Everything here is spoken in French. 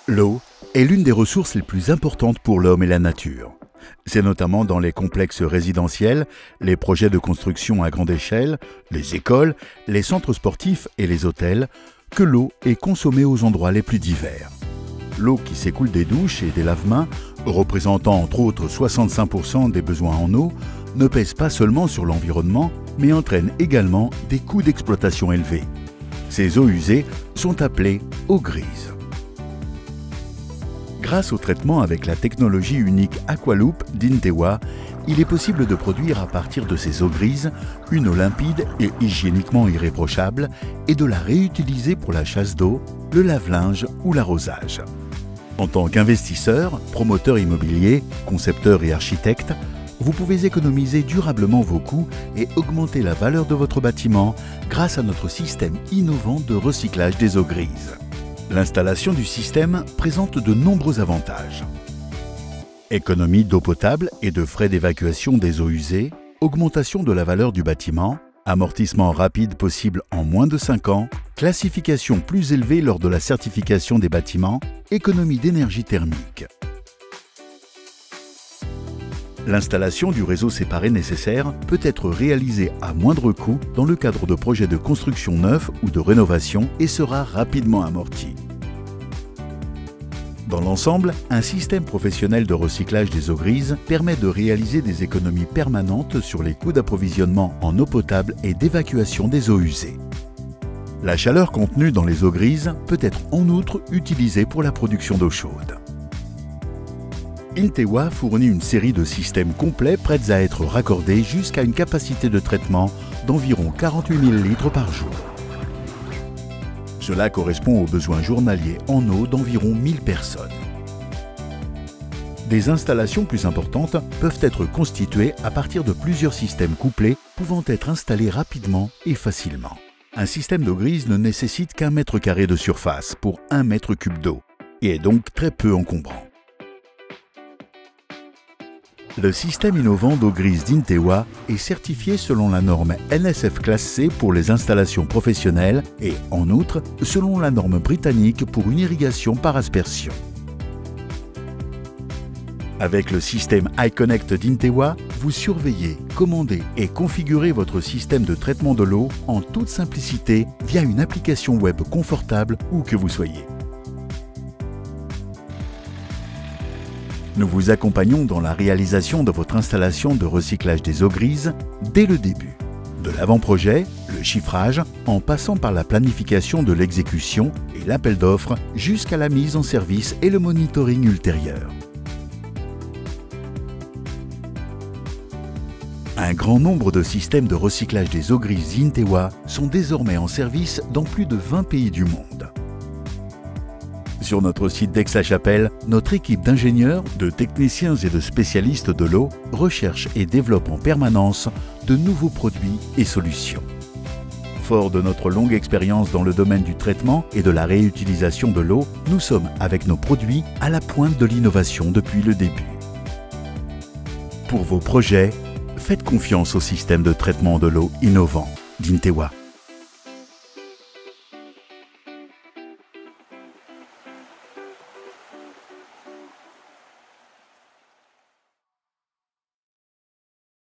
L'eau est l'une des ressources les plus importantes pour l'homme et la nature. C'est notamment dans les complexes résidentiels, les projets de construction à grande échelle, les écoles, les centres sportifs et les hôtels que l'eau est consommée aux endroits les plus divers. L'eau qui s'écoule des douches et des lave-mains, représentant entre autres 65% des besoins en eau, ne pèse pas seulement sur l'environnement, mais entraîne également des coûts d'exploitation élevés. Ces eaux usées sont appelées eaux grises. Grâce au traitement avec la technologie unique Aqualoop d'Intewa, il est possible de produire à partir de ces eaux grises une eau limpide et hygiéniquement irréprochable et de la réutiliser pour la chasse d'eau, le lave-linge ou l'arrosage. En tant qu'investisseur, promoteur immobilier, concepteur et architecte, vous pouvez économiser durablement vos coûts et augmenter la valeur de votre bâtiment grâce à notre système innovant de recyclage des eaux grises. L'installation du système présente de nombreux avantages. Économie d'eau potable et de frais d'évacuation des eaux usées, augmentation de la valeur du bâtiment, amortissement rapide possible en moins de 5 ans, classification plus élevée lors de la certification des bâtiments, économie d'énergie thermique. L'installation du réseau séparé nécessaire peut être réalisée à moindre coût dans le cadre de projets de construction neufs ou de rénovation et sera rapidement amortie. Dans l'ensemble, un système professionnel de recyclage des eaux grises permet de réaliser des économies permanentes sur les coûts d'approvisionnement en eau potable et d'évacuation des eaux usées. La chaleur contenue dans les eaux grises peut être en outre utilisée pour la production d'eau chaude. Intewa fournit une série de systèmes complets prêts à être raccordés jusqu'à une capacité de traitement d'environ 48 000 litres par jour. Cela correspond aux besoins journaliers en eau d'environ 1000 personnes. Des installations plus importantes peuvent être constituées à partir de plusieurs systèmes couplés pouvant être installés rapidement et facilement. Un système d'eau grise ne nécessite qu'1 mètre carré de surface pour 1 mètre cube d'eau et est donc très peu encombrant. Le système innovant d'eau grise d'Intewa est certifié selon la norme NSF Classe C pour les installations professionnelles et, en outre, selon la norme britannique pour une irrigation par aspersion. Avec le système iConnect d'Intewa, vous surveillez, commandez et configurez votre système de traitement de l'eau en toute simplicité via une application web confortable où que vous soyez. Nous vous accompagnons dans la réalisation de votre installation de recyclage des eaux grises dès le début. De l'avant-projet, le chiffrage, en passant par la planification de l'exécution et l'appel d'offres jusqu'à la mise en service et le monitoring ultérieur. Un grand nombre de systèmes de recyclage des eaux grises Intewa sont désormais en service dans plus de 20 pays du monde. Sur notre site d'Aix-la-Chapelle, notre équipe d'ingénieurs, de techniciens et de spécialistes de l'eau recherche et développe en permanence de nouveaux produits et solutions. Fort de notre longue expérience dans le domaine du traitement et de la réutilisation de l'eau, nous sommes, avec nos produits, à la pointe de l'innovation depuis le début. Pour vos projets, faites confiance au système de traitement de l'eau innovant d'Intewa.